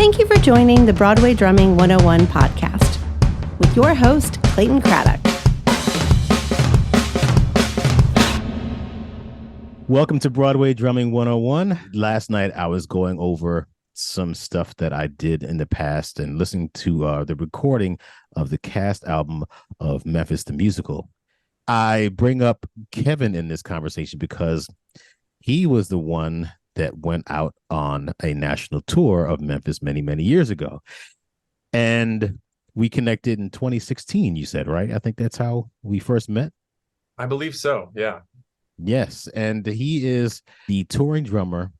Thank you for joining the Broadway Drumming 101 podcast with your host, Clayton Craddock. Welcome to Broadway Drumming 101. Last night, I was going over some stuff that I did in the past and listening to the recording of the cast album of Memphis the Musical. I bring up Kevin in this conversation because he was the one that went out on a national tour of Memphis many, many years ago. And we connected in 2016, you said, right? I think that's how we first met. I believe so, yeah. Yes, and he is the touring drummer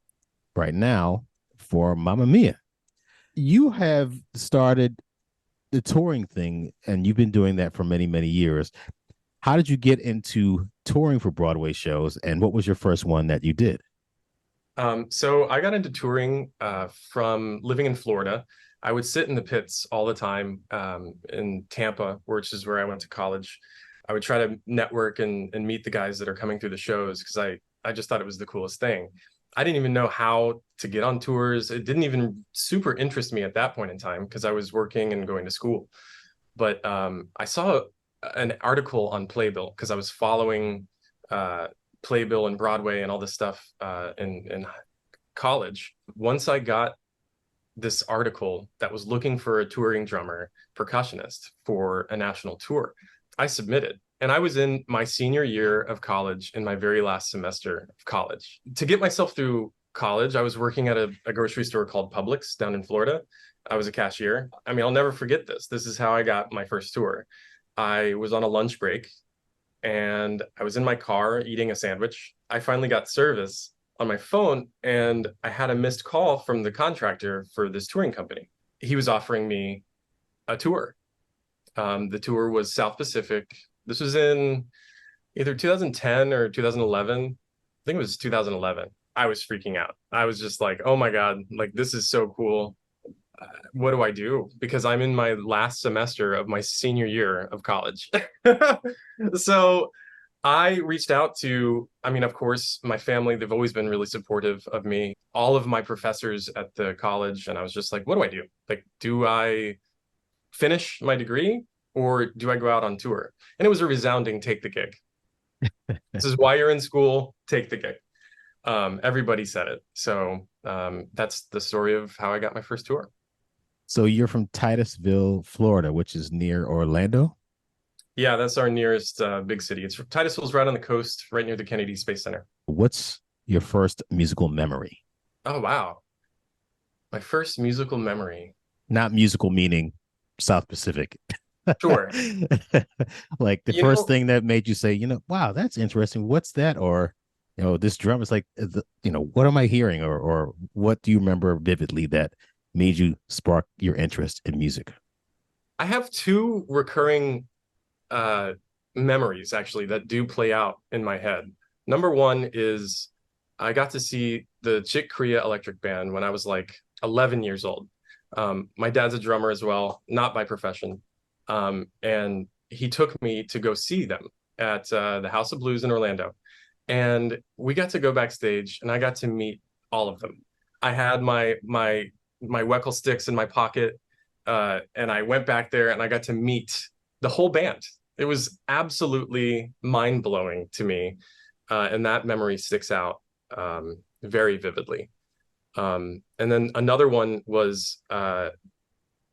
right now for Mamma Mia. You have started the touring thing, and you've been doing that for many, many years. How did you get into touring for Broadway shows, and what was your first one that you did? So I got into touring from living in Florida. I would sit in the pits all the time in Tampa, which is where I went to college. I would try to network and meet the guys that are coming through the shows because I just thought it was the coolest thing. I didn't even know how to get on tours. It didn't even super interest me at that point in time because I was working and going to school. But I saw an article on Playbill because I was following Playbill and Broadway and all this stuff in college. Once I got this article that was looking for a touring drummer, percussionist for a national tour, I submitted. And I was in my senior year of college, in my very last semester of college. To get myself through college, I was working at a grocery store called Publix down in Florida. I was a cashier. I mean, I'll never forget this. This is how I got my first tour. I was on a lunch break and I was in my car eating a sandwich. I finally got service on my phone and I had a missed call from the contractor for this touring company. He was offering me a tour. The tour was South Pacific. This was in either 2010 or 2011. I think it was 2011. I was freaking out. I was just like, oh my God, like this is so cool. What do I do? Because I'm in my last semester of my senior year of college. So I reached out to, I mean, of course, my family, they've always been really supportive of me. All of my professors at the college. And I was just like, what do I do? Like, do I finish my degree or do I go out on tour? And it was a resounding take the gig. This is why you're in school, take the gig. Everybody said it. So that's the story of how I got my first tour. So you're from Titusville, Florida, which is near Orlando? Yeah, that's our nearest big city. Titusville's right on the coast, right near the Kennedy Space Center. What's your first musical memory? Oh, wow. My first musical memory. Not musical meaning South Pacific. Sure. Like the first thing that made you say, wow, that's interesting. What's that? Or, this drum is like, what am I hearing? Or what do you remember vividly that made you spark your interest in music? I have two recurring memories, actually, that do play out in my head. Number one is I got to see the Chick Corea Electric Band when I was like 11 years old. My dad's a drummer as well, not by profession. And he took me to go see them at the House of Blues in Orlando. And we got to go backstage and I got to meet all of them. I had my Weckl sticks in my pocket and I went back there and I got to meet the whole band. It was absolutely mind-blowing to me. And that memory sticks out very vividly. And then another one was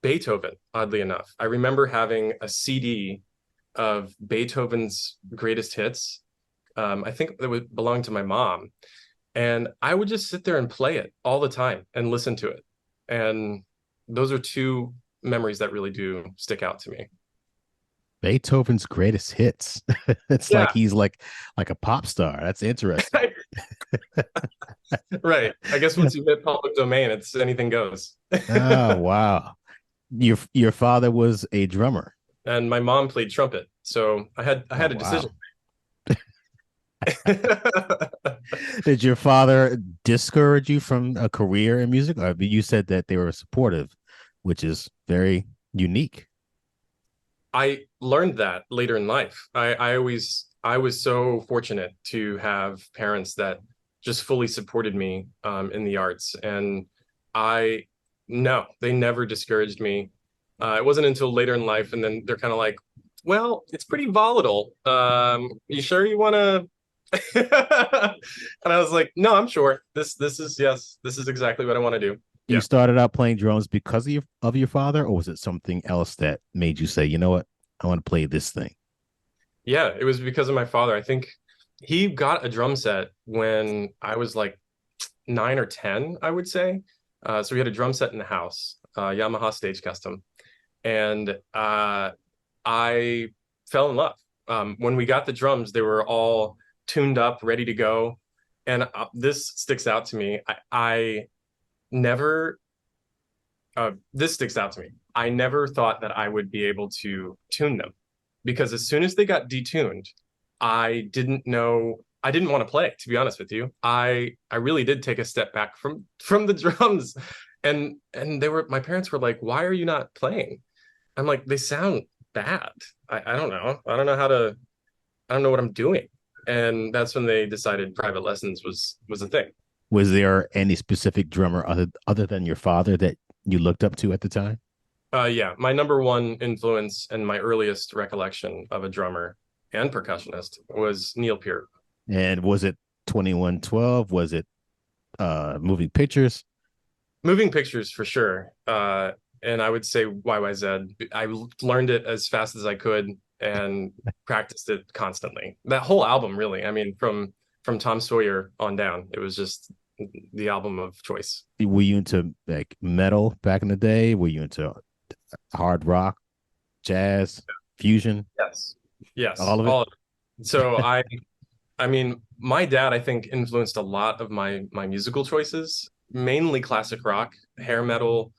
Beethoven, oddly enough. I remember having a CD of Beethoven's greatest hits. I think it would belong to my mom. And I would just sit there and play it all the time and listen to it. And those are two memories that really do stick out to me. Beethoven's greatest hits. It's like he's like a pop star. That's interesting. Right. I guess once you hit public domain, it's anything goes. Oh, wow. Your father was a drummer. And my mom played trumpet. So I had a decision. Did your father discourage you from a career in music? Or you said that they were supportive, which is very unique. I learned that later in life. I was so fortunate to have parents that just fully supported me in the arts. And I No, they never discouraged me. It wasn't until later in life, and then they're kind of like, "Well, it's pretty volatile. You sure you want to?" And I was like, "No, I'm sure. This is yes, this is exactly what I want to do." You Yeah, started out playing drums because of your father, or was it something else that made you say, you know what, I want to play this thing? yeah. It was because of my father. I think he got a drum set when I was like 9 or 10, I would say. So we had a drum set in the house, Yamaha Stage Custom, and I fell in love. When we got the drums, they were all tuned up, ready to go. And this sticks out to me. I never, this sticks out to me. I never thought that I would be able to tune them because as soon as they got detuned, I didn't know. I didn't want to play, to be honest with you. I really did take a step back from the drums, and they were my parents were like, "Why are you not playing?" I'm like, "They sound bad. I don't know. I don't know what I'm doing." And that's when they decided private lessons was a thing. Was there any specific drummer other than your father that you looked up to at the time? Yeah, my number one influence and my earliest recollection of a drummer and percussionist was Neil Peart. And was it 2112? Was it moving pictures? Moving pictures for sure. And I would say YYZ. I learned it as fast as I could and practiced it constantly. That whole album, really. I mean, from Tom Sawyer on down, it was just the album of choice. Were you into like metal back in the day? Were you into hard rock, jazz, fusion, Yes. Yes. all of it? All of it. So I mean, my dad, I think, influenced a lot of my musical choices, mainly classic rock, hair metal,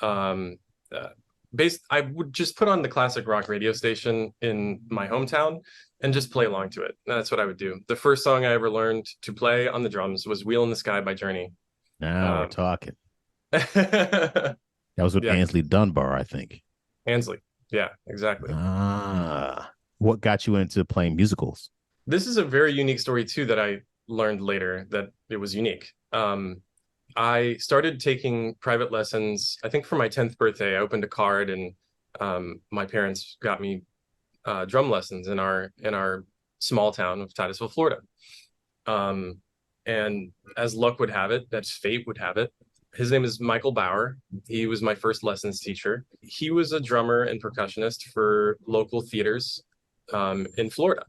um, uh, based. I would just put on the classic rock radio station in my hometown and just play along to it. That's what I would do. The first song I ever learned to play on the drums was "Wheel in the Sky" by Journey. Now we're Um, talking. yeah, That was with Ainsley Dunbar, I think. Ansley. Yeah, exactly. Ah, what got you into playing musicals? This is a very unique story too that I learned later that it was unique. I started taking private lessons. I think for my 10th birthday, I opened a card and my parents got me drum lessons in our small town of Titusville, Florida. Um, and as luck would have it, as fate would have it, his name is Michael Bauer. He was my first lessons teacher. He was a drummer and percussionist for local theaters in Florida.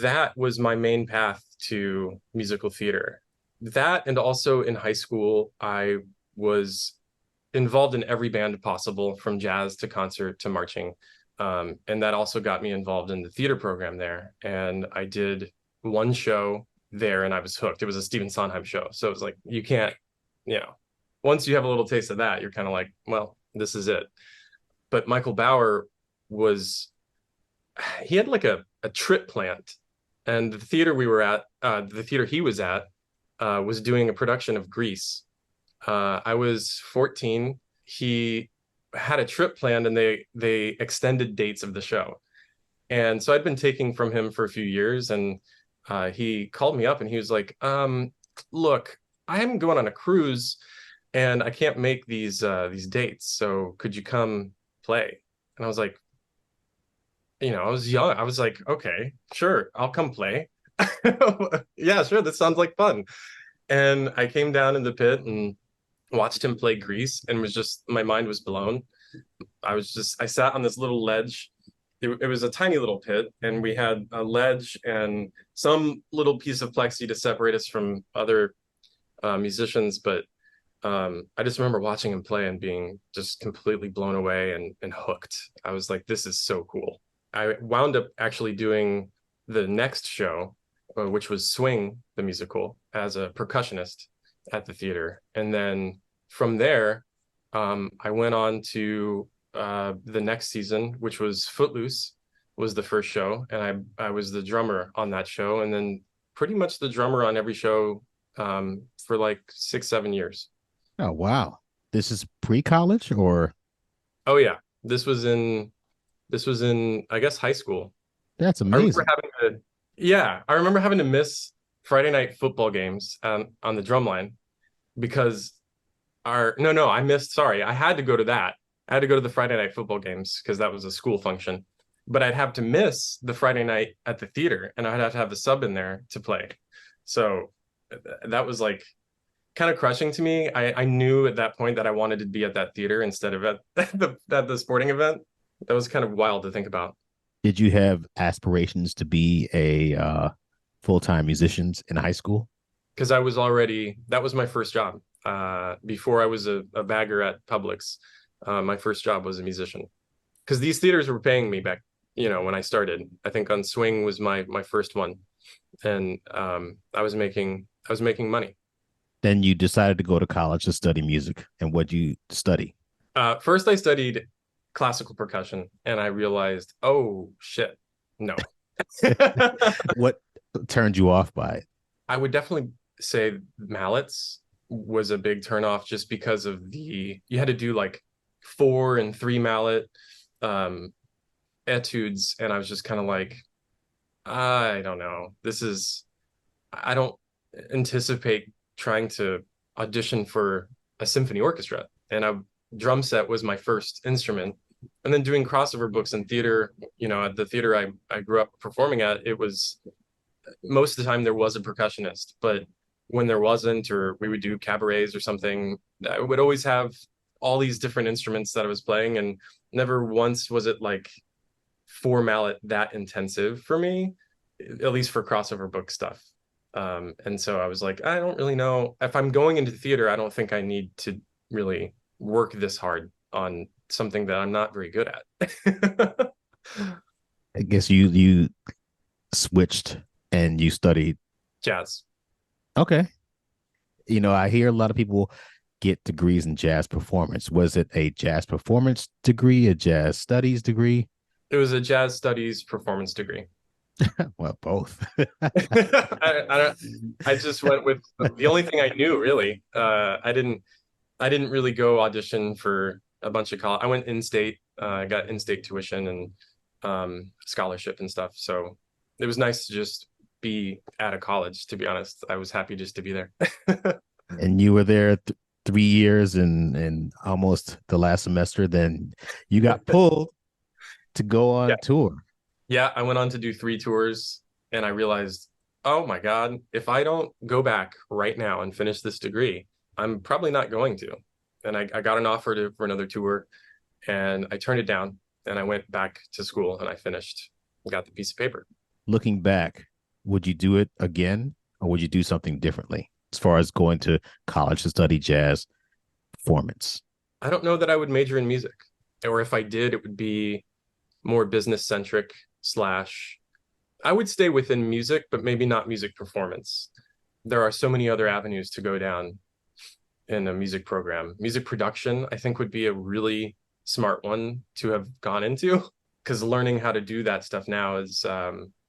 That was my main path to musical theater. That and also in high school, I was involved in every band possible, from jazz to concert to marching. And that also got me involved in the theater program there. And I did one show there and I was hooked. It was a Stephen Sondheim show. So it was like, you can't, you know, once you have a little taste of that, you're kind of like, well, this is it. But Michael Bauer was, he had like a trip plant. And the theater we were at, the theater he was at, was doing a production of Grease. I was 14. He had a trip planned, and they extended dates of the show. And so I'd been taking from him for a few years, and he called me up and he was like, "Look, I am going on a cruise, and I can't make these dates. So could you come play?" And I was like, I was young. I was like, "Okay, sure, I'll come play." Yeah, sure. That sounds like fun. And I came down in the pit and watched him play Grease and was just, my mind was blown. I sat on this little ledge. It was a tiny little pit, and we had a ledge and some little piece of plexi to separate us from other musicians. But I just remember watching him play and being just completely blown away and hooked. I was like, this is so cool. I wound up actually doing the next show, which was Swing the musical, as a percussionist at the theater. And then from there, I went on to the next season, which was Footloose, was the first show, and I was the drummer on that show, and then pretty much the drummer on every show for like 6, 7 years. Oh, wow. This is pre-college or? Oh yeah, this was in I guess high school. That's I remember amazing. I remember having to miss Friday night football games on the drum line because No, I missed. Sorry, I had to go to that. I had to go to the Friday night football games because that was a school function. But I'd have to miss the Friday night at the theater, and I'd have to have a sub in there to play. So that was like kind of crushing to me. I knew at that point that I wanted to be at that theater instead of at the sporting event. That was kind of wild to think about. Did you have aspirations to be a full-time musician in high school? Because I was already, that was my first job. Before I was a bagger at Publix, my first job was a musician. Because these theaters were paying me back, when I started. I think on Swing was my first one, and I was making money. Then you decided to go to college to study music. And what you study? First, I studied classical percussion, and I realized, oh shit, no. What turned you off by it? I would definitely say mallets was a big turnoff just because of you had to do like 4 and 3 mallet um etudes, and I was just kind of like, I don't know. I don't anticipate trying to audition for a symphony orchestra. And drum set was my first instrument. And then doing crossover books in theater, at the theater I grew up performing at, it was most of the time there was a percussionist, but when there wasn't, or we would do cabarets or something, I would always have all these different instruments that I was playing, and never once was it like 4 mallet that intensive for me, at least for crossover book stuff. And so I was like, I don't really know if I'm going into theater. I don't think I need to really work this hard on something that I'm not very good at. I guess you switched and you studied. Jazz. Okay. I hear a lot of people get degrees in jazz performance. Was it a jazz performance degree, a jazz studies degree? It was a jazz studies performance degree. Well, both. I just went with the only thing I knew really. I didn't really go audition for a bunch of college. I went in-state. I got in-state tuition and scholarship and stuff. So it was nice to just be at a college. To be honest, I was happy just to be there. And you were there 3 years and almost the last semester. Then you got pulled to go on Yeah. tour. Yeah, I went on to do 3 tours, and I realized, oh my God, if I don't go back right now and finish this degree, I'm probably not going to. And I got an offer for another tour, and I turned it down, and I went back to school and I finished, got the piece of paper. Looking back, would you do it again or would you do something differently as far as going to college to study jazz performance? I don't know that I would major in music, or if I did, it would be more business centric slash, I would stay within music, but maybe not music performance. There are so many other avenues to go down in a music program. Music production, I think, would be a really smart one to have gone into, because learning how to do that stuff now is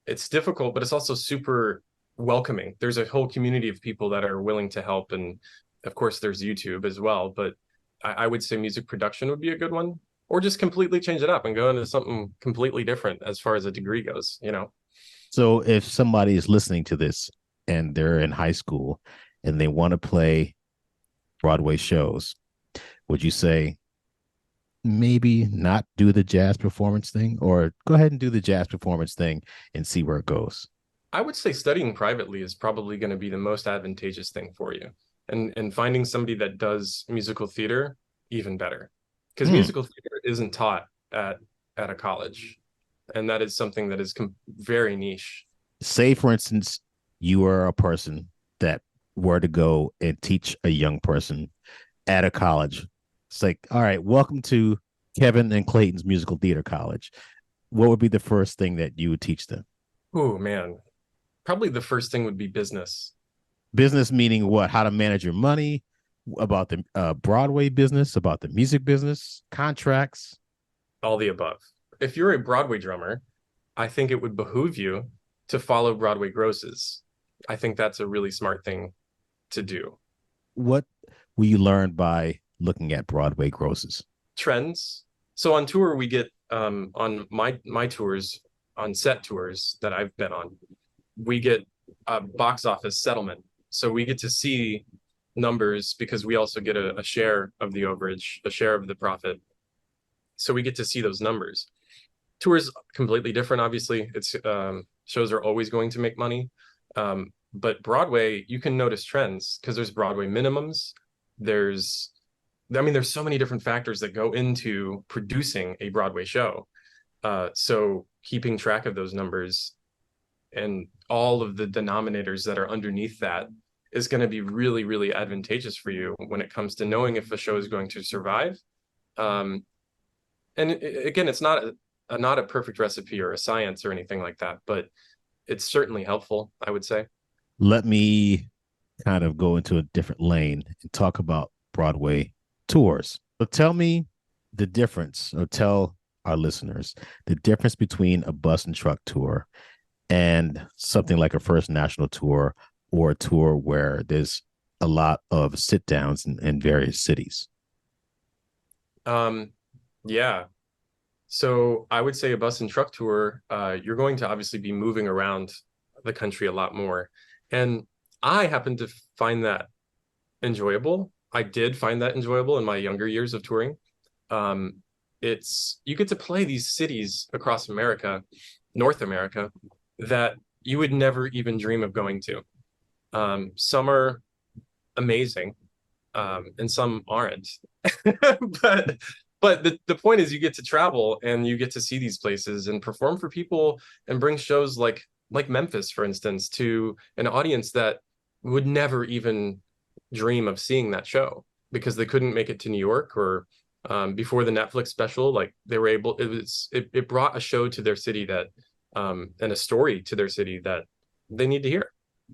it's difficult, but it's also super welcoming. There's a whole community of people that are willing to help, and of course there's YouTube as well, but I would say music production would be a good one, or just completely change it up and go into something completely different as far as a degree goes. So if somebody is listening to this and they're in high school and they want to play Broadway shows, would you say maybe not do the jazz performance thing, or go ahead and do the jazz performance thing and see where it goes? I would say studying privately is probably going to be the most advantageous thing for you. And finding somebody that does musical theater, even better. Because musical theater isn't taught at a college. And that is something that is very niche. Say, for instance, you are a person that were to go and teach a young person at a college. It's like, all right, welcome to Kevin and Clayton's musical theater college. What would be the first thing that you would teach them? Oh, man. Probably the first thing would be business. Business meaning what? How to manage your money, about the Broadway business, about the music business, contracts. All the above. If you're a Broadway drummer, I think it would behoove you to follow Broadway grosses. I think that's a really smart thing to do. What will you learn by looking at Broadway grosses? Trends. So on tour, we get on my tours, on set tours that I've been on, we get a box office settlement. So we get to see numbers because we also get a share of the overage, a share of the profit. So we get to see those numbers. Tours completely different, obviously. It's shows are always going to make money. But Broadway, you can notice trends because there's Broadway minimums. There's so many different factors that go into producing a Broadway show. So keeping track of those numbers and all of the denominators that are underneath that is going to be really, really advantageous for you when it comes to knowing if a show is going to survive. And again, it's not a perfect recipe or a science or anything like that, but it's certainly helpful, I would say. Let me kind of go into a different lane and talk about Broadway tours. So tell me the difference, or tell our listeners the difference between a bus and truck tour and something like a First National tour, or a tour where there's a lot of sit downs in various cities. Yeah. So I would say a bus and truck tour, you're going to obviously be moving around the country a lot more. And I happen to find that enjoyable. I did find that enjoyable in my younger years of touring. You get to play these cities across America, North America, that you would never even dream of going to. Some are amazing, and some aren't. but the point is you get to travel and you get to see these places and perform for people and bring shows like Memphis, for instance, to an audience that would never even dream of seeing that show because they couldn't make it to New York, or before the Netflix special, like they were able, it brought a show to their city that and a story to their city that they need to hear.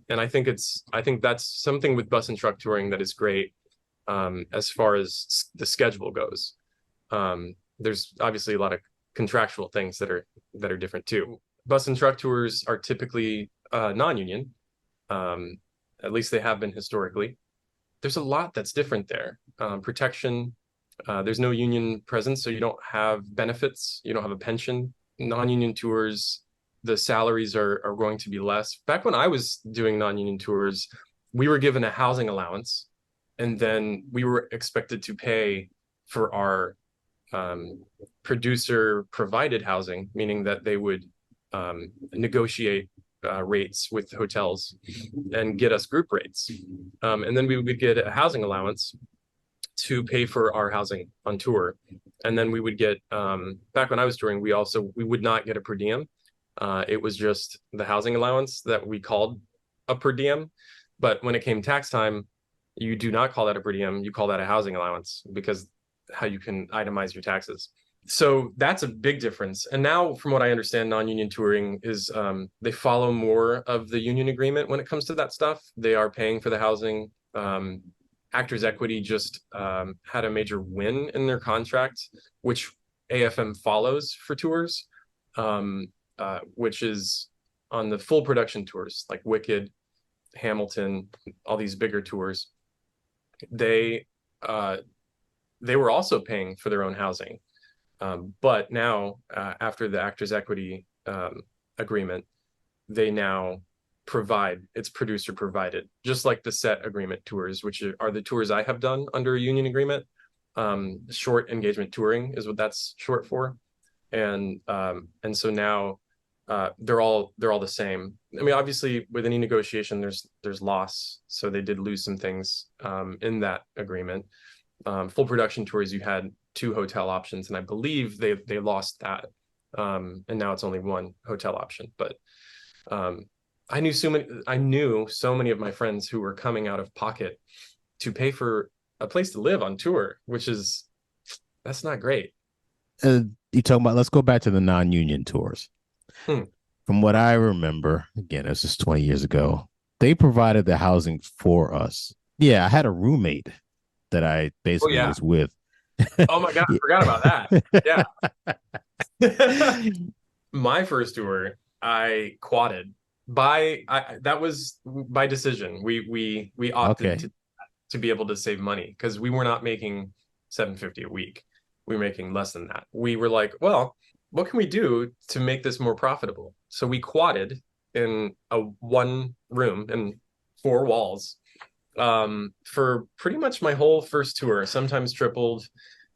And I think that's something with bus and truck touring that is great as far as the schedule goes. There's obviously a lot of contractual things that are different too. Bus and truck tours are typically non-union. At least they have been historically. There's a lot that's different there. Protection, there's no union presence, so you don't have benefits, you don't have a pension. Non-union tours, the salaries are going to be less. Back when I was doing non-union tours, we were given a housing allowance, and then we were expected to pay for our producer provided housing, meaning that they would negotiate rates with hotels and get us group rates. And then we would get a housing allowance to pay for our housing on tour. And then we would get, back when I was touring, we would not get a per diem. It was just the housing allowance that we called a per diem. But when it came tax time, you do not call that a per diem, you call that a housing allowance, because how you can itemize your taxes. So that's a big difference. And now, from what I understand, non-union touring is they follow more of the union agreement when it comes to that stuff. They are paying for the housing. Actors Equity just had a major win in their contract, which AFM follows for tours, which is on the full production tours like Wicked, Hamilton, all these bigger tours. They were also paying for their own housing. But now, after the Actors Equity agreement, they now provide, it's producer provided, just like the set agreement tours, which are the tours I have done under a union agreement. Short engagement touring is what that's short for. And so now they're all the same. I mean, obviously with any negotiation, there's loss. So they did lose some things in that agreement. Full production tours, you had 2 hotel options, and I believe they lost that. And now it's only 1 hotel option. But I knew so many of my friends who were coming out of pocket to pay for a place to live on tour, that's not great. You talking about, let's go back to the non-union tours. From what I remember, again, this is 20 years ago, they provided the housing for us. Yeah, I had a roommate that I basically was with. Oh my God, I forgot about that. Yeah. My first tour, I quadded. That was by decision. We opted to be able to save money because we were not making $750 a week. We were making less than that. We were like, well, what can we do to make this more profitable? So we quadded in a 1 room and 4 walls for pretty much my whole first tour, sometimes tripled.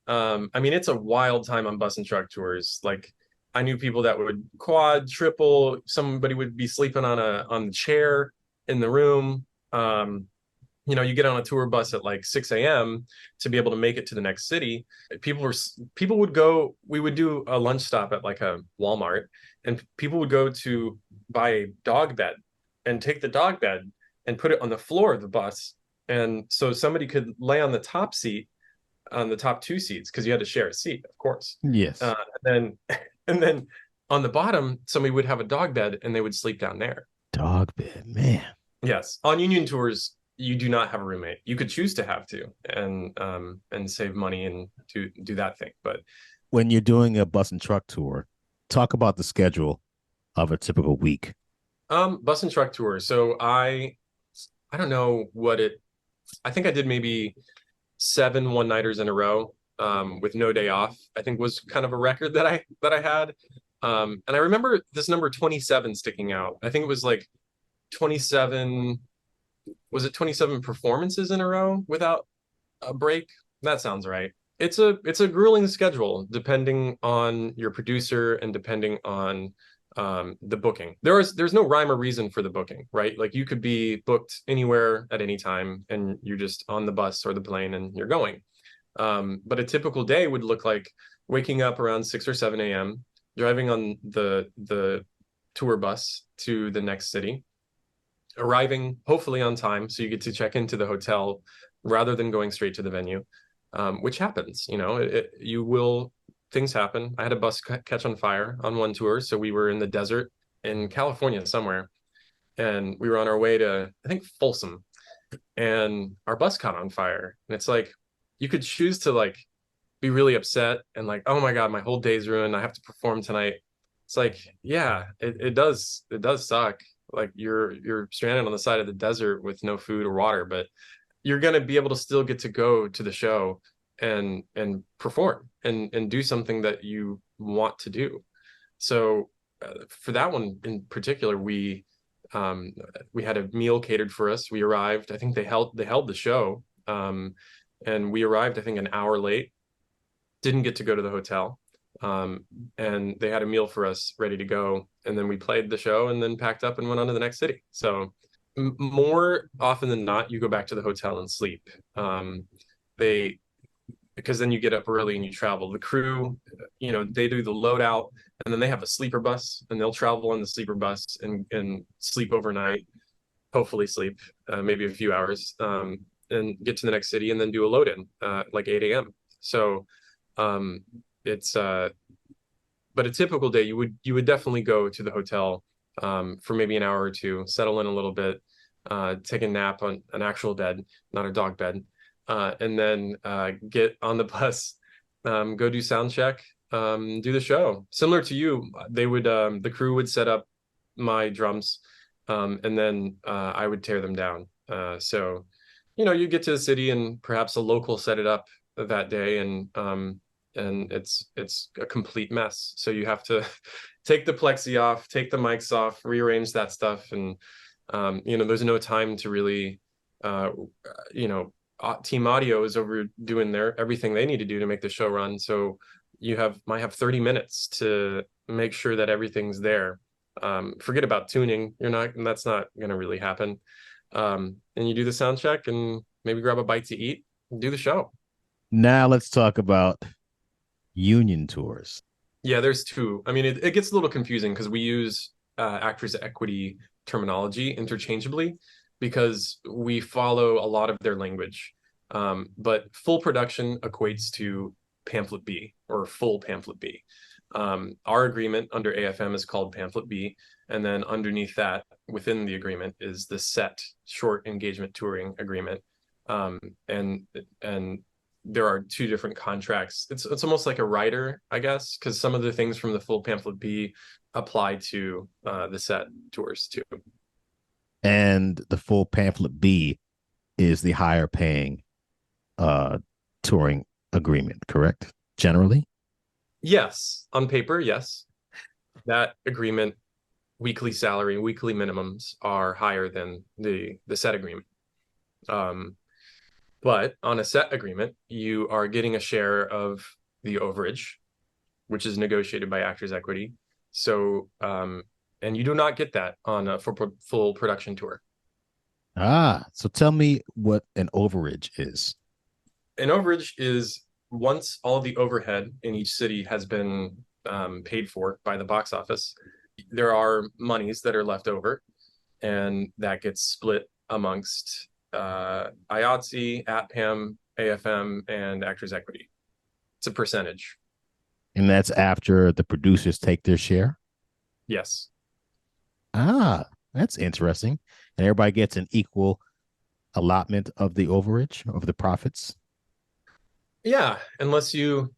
I mean, it's a wild time on bus and truck tours. Like, I knew people that would quad, triple. Somebody would be sleeping on the chair in the room. You get on a tour bus at like 6 a.m. to be able to make it to the next city. People would go. We would do a lunch stop at like a Walmart, and people would go to buy a dog bed and take the dog bed and put it on the floor of the bus, and so somebody could lay on the top seat, on the top two seats, because you had to share a seat, of course. Yes. And then and then on the bottom, somebody would have a dog bed and they would sleep down there. Dog bed, man. Yes, on union tours, you do not have a roommate. You could choose to have to, and save money and do that thing. But When you're doing a bus and truck tour, talk about the schedule of a typical week. bus and truck tour. So I don't know what it. I think I did maybe 7 one-nighters in a row, with no day off. I think was kind of a record that I had. And I remember this number 27 sticking out. I think it was like 27. Was it 27 performances in a row without a break? That sounds right. It's a grueling schedule depending on your producer and depending on the booking. There's no rhyme or reason for the booking, right? Like, you could be booked anywhere at any time and you're just on the bus or the plane and you're going. But a typical day would look like waking up around 6 or 7 a.m., driving on the tour bus to the next city, arriving hopefully on time so you get to check into the hotel rather than going straight to the venue, which happens. Things happen. I had a bus catch on fire on one tour, so we were in the desert in California somewhere, and we were on our way to, I think, Folsom, and our bus caught on fire. And it's like, you could choose to like be really upset and like, oh my God, my whole day's ruined, I have to perform tonight. It's like, yeah, it does suck. Like, you're stranded on the side of the desert with no food or water, but you're going to be able to still get to go to the show and perform and do something that you want to do. So for that one in particular, we had a meal catered for us. We arrived, I think they held the show, and we arrived, I think, an hour late, didn't get to go to the hotel, and they had a meal for us ready to go, and then we played the show and then packed up and went on to the next city. So more often than not, you go back to the hotel and sleep. Because then you get up early and you travel. The crew, they do the loadout, and then they have a sleeper bus, and they'll travel on the sleeper bus and sleep overnight, hopefully sleep maybe a few hours, and get to the next city and then do a load in like 8 a.m. So it's but a typical day, you would definitely go to the hotel for maybe an hour or two, settle in a little bit, take a nap on an actual bed, not a dog bed, and then get on the bus, go do sound check, do the show. Similar to you, the crew would set up my drums, and then I would tear them down. So you get to the city and perhaps a local set it up that day, and it's a complete mess. So you have to take the plexi off, take the mics off, rearrange that stuff, and there's no time to really team audio is over doing everything they need to do to make the show run. So you might have 30 minutes to make sure that everything's there. Forget about tuning. That's not going to really happen. And you do the sound check and maybe grab a bite to eat and do the show. Now let's talk about union tours. Yeah, there's two. I mean, it gets a little confusing because we use actors equity terminology interchangeably because we follow a lot of their language. But full production equates to pamphlet B or full pamphlet B. Our agreement under AFM is called pamphlet B. And then underneath that, within the agreement, is the set short engagement touring agreement. And there are two different contracts. It's almost like a rider, I guess, because some of the things from the full pamphlet B apply to the set tours too. And the full pamphlet B is the higher paying touring agreement, correct? Generally? Yes. On paper, yes. That agreement, weekly salary, weekly minimums are higher than the set agreement. But on a set agreement, you are getting a share of the overage, which is negotiated by Actors Equity. So, and you do not get that on a full production tour. So tell me what an overage is. An overage is once all the overhead in each city has been paid for by the box office, there are monies that are left over, and that gets split amongst IATSE, ATPAM, AFM, and Actors Equity. It's a percentage. And that's after the producers take their share? Yes. That's interesting. And everybody gets an equal allotment of the overage, of the profits? Yeah, unless you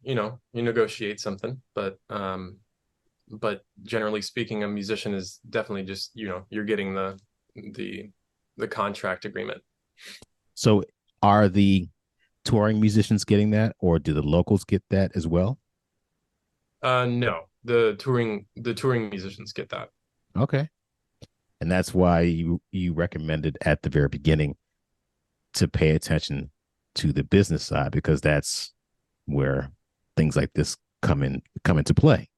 negotiate something, but generally speaking, a musician is definitely just, you're getting the contract agreement. So are the touring musicians getting that, or do the locals get that as well? No, the touring musicians get that. Okay. And that's why you recommended at the very beginning to pay attention to the business side, because that's where things like this come into play.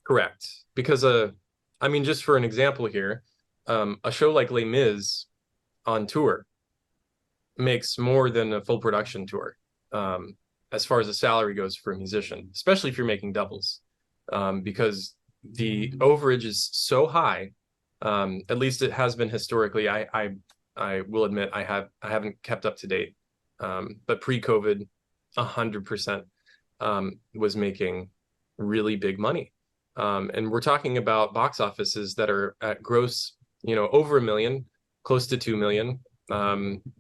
Correct. Because I mean, just for an example here, a show like Les Mis on tour makes more than a full production tour, as far as the salary goes for a musician, especially if you're making doubles, because the overage is so high. At least it has been historically. I will admit I haven't kept up to date, but pre-COVID, 100% was making really big money, and we're talking about box offices that are at gross, over $1 million, close to $2 million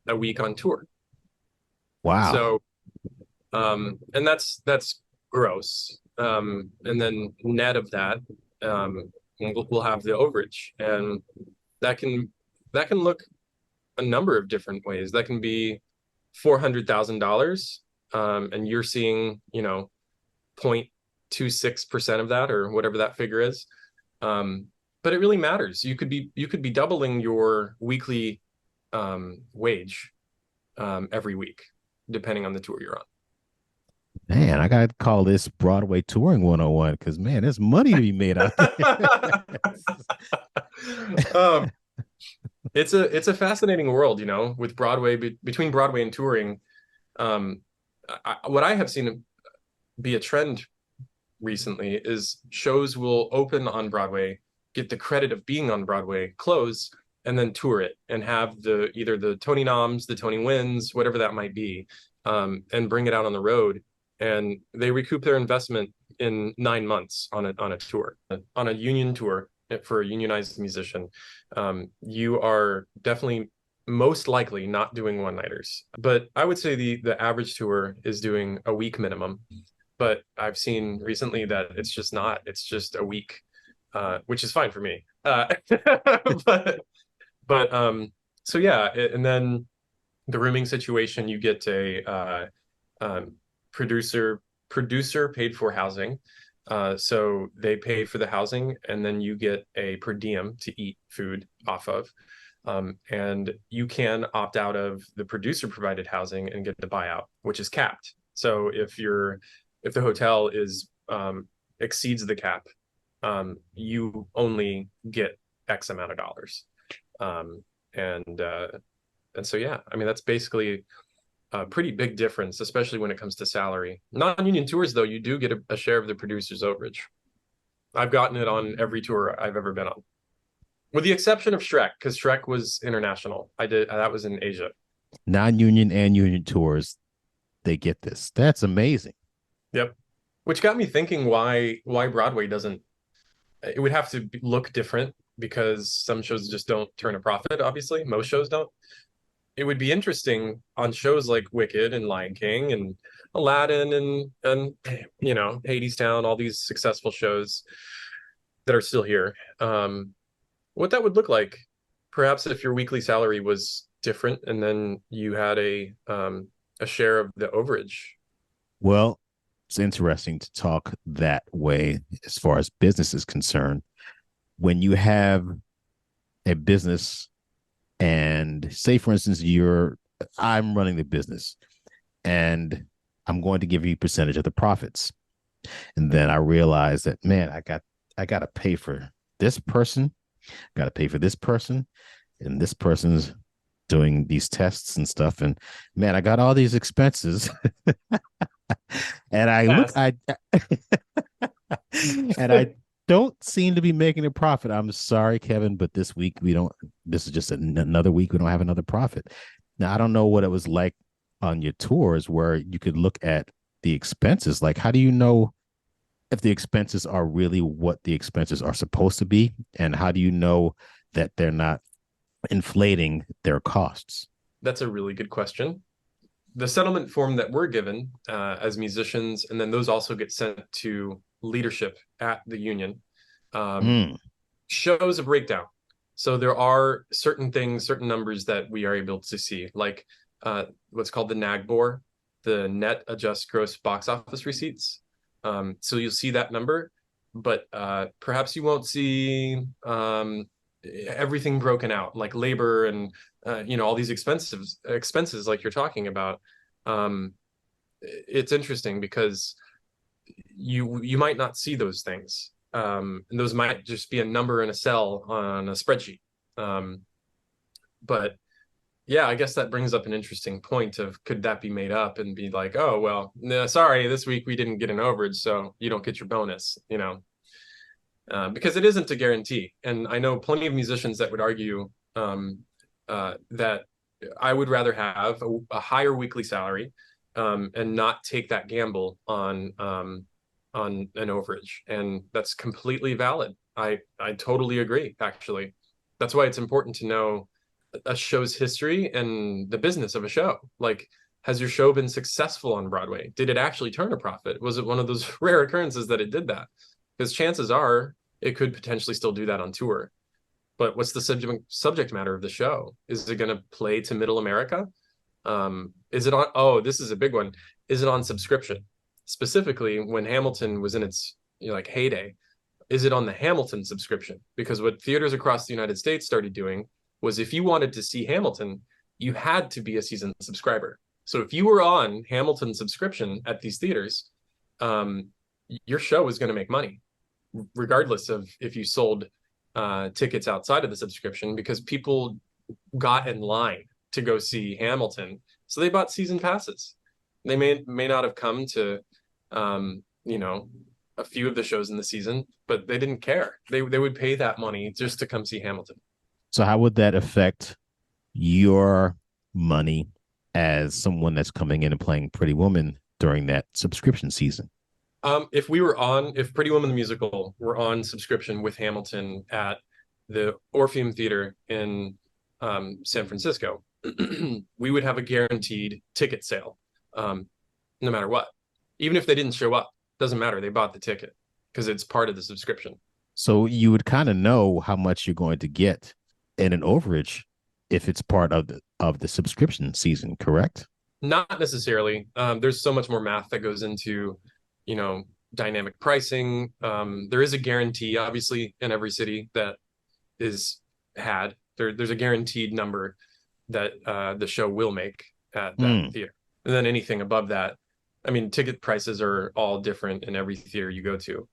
a week on tour. Wow. So, and that's gross, and then net of that, we'll have the overage, and that can look a number of different ways. That can be $400,000, and you're seeing 0.26% of that, or whatever that figure is. But it really matters. You could be doubling your weekly wage every week, depending on the tour you're on. Man, I gotta call this Broadway touring 101, because man, there's money to be made out there. It's a fascinating world, with Broadway, between Broadway and touring. What I have seen be a trend recently is shows will open on Broadway, get the credit of being on Broadway, close, and then tour it and have either the Tony noms, the Tony wins, whatever that might be, and bring it out on the road. And they recoup their investment in 9 months on a tour, on a union tour for a unionized musician. You are definitely most likely not doing one-nighters, but I would say the average tour is doing a week minimum. But I've seen recently that it's just not. It's just a week, which is fine for me. But so yeah, and then the rooming situation, you get a producer paid for housing. So they pay for the housing, and then you get a per diem to eat food off of. And you can opt out of the producer provided housing and get the buyout, which is capped. So if the hotel exceeds the cap, you only get X amount of dollars. And so, yeah, I mean, that's basically a pretty big difference, especially when it comes to salary. Non-union tours, though, you do get a share of the producer's overage. I've gotten it on every tour I've ever been on, with the exception of Shrek, because Shrek was international. That was in Asia. Non-union and union tours, they get this. That's amazing. Yep. Which got me thinking why Broadway doesn't. It would have to look different, because some shows just don't turn a profit. Obviously, most shows don't. It would be interesting on shows like Wicked and Lion King and Aladdin and Hadestown, all these successful shows that are still here. What that would look like, perhaps if your weekly salary was different, and then you had a share of the overage. Well, it's interesting to talk that way as far as business is concerned. When you have a business And say, for instance, I'm running the business and I'm going to give you a percentage of the profits. And then I realized that, man, I got to pay for this person, got to pay for this person, and this person's doing these tests and stuff. And man, I got all these expenses. And Yes. and I don't seem to be making a profit. I'm sorry, Kevin, but this week this is just another week we don't have another profit. Now, I don't know what it was like on your tours where you could look at the expenses. Like, how do you know if the expenses are really what the expenses are supposed to be? And how do you know that they're not inflating their costs? That's a really good question. The settlement form that we're given as musicians, and then those also get sent to leadership at the union, shows a breakdown. So there are certain things, certain numbers that we are able to see, like what's called the NAGBOR, the net adjust gross box office receipts. So you'll see that number, but perhaps you won't see everything broken out, like labor and all these expenses like you're talking about. It's interesting because you might not see those things, and those might just be a number in a cell on a spreadsheet. But yeah, I guess that brings up an interesting point of, could that be made up and be like, oh, well, no, sorry, this week we didn't get an overage, so you don't get your bonus, because it isn't a guarantee. And I know plenty of musicians that would argue that I would rather have a higher weekly salary and not take that gamble on an overage. And that's completely valid. I totally agree, actually. That's why it's important to know a show's history and the business of a show. Like, has your show been successful on Broadway? Did it actually turn a profit? Was it one of those rare occurrences that it did that? Because chances are it could potentially still do that on tour. But what's the subject matter of the show? Is it going to play to middle America? Is it on, oh, this is a big one. Is it on subscription? Specifically, when Hamilton was in its heyday, is it on the Hamilton subscription? Because what theaters across the United States started doing was, if you wanted to see Hamilton, you had to be a season subscriber. So if you were on Hamilton subscription at these theaters, your show was going to make money, regardless of if you sold tickets outside of the subscription, because people got in line to go see Hamilton. So they bought season passes. They may not have come to, a few of the shows in the season, but they didn't care. They would pay that money just to come see Hamilton. So how would that affect your money as someone that's coming in and playing Pretty Woman during that subscription season? If Pretty Woman the Musical were on subscription with Hamilton at the Orpheum Theater in San Francisco, we would have a guaranteed ticket sale, no matter what. Even if they didn't show up, doesn't matter. They bought the ticket because it's part of the subscription. So you would kind of know how much you're going to get in an overage if it's part of the subscription season, correct? Not necessarily. There's so much more math that goes into, dynamic pricing. There is a guarantee, obviously, in every city that is had. There's a guaranteed number that the show will make at that theater. And then anything above that, I mean, ticket prices are all different in every theater you go to.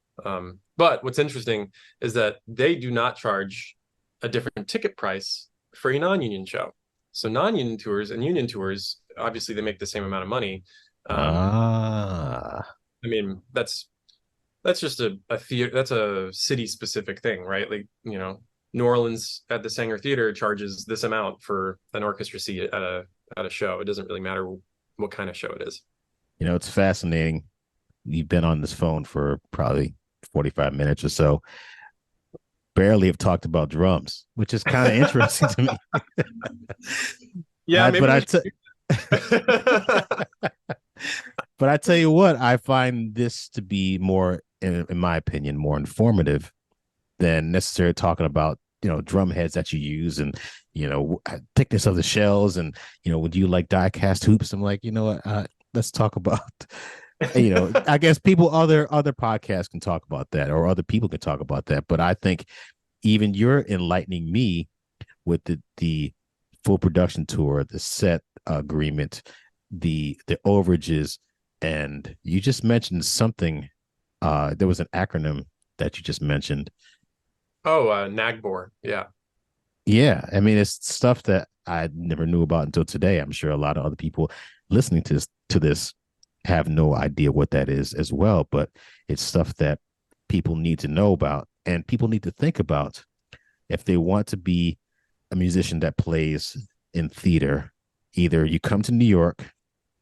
But what's interesting is that they do not charge a different ticket price for a non-union show. So non-union tours and union tours, obviously they make the same amount of money. I mean, that's just a theater, that's a city specific thing, right? Like, New Orleans at the Sanger Theater charges this amount for an orchestra seat at a show. It doesn't really matter what kind of show it is. It's fascinating. You've been on this phone for probably 45 minutes or so. Barely have talked about drums, which is kind of interesting to me. Yeah, but I tell you what, I find this to be more, in my opinion, more informative than necessarily talking about, drum heads that you use and, thickness of the shells and, would you like die cast hoops? I'm like, let's talk about, I guess other podcasts can talk about that, or other people can talk about that. But I think even you're enlightening me with the full production tour, the set agreement, the overages, and you just mentioned something. There was an acronym that you just mentioned. Oh, NAGBOR. Yeah. Yeah, I mean, it's stuff that I never knew about until today. I'm sure a lot of other people listening to this have no idea what that is as well, but it's stuff that people need to know about and people need to think about if they want to be a musician that plays in theater. Either you come to New York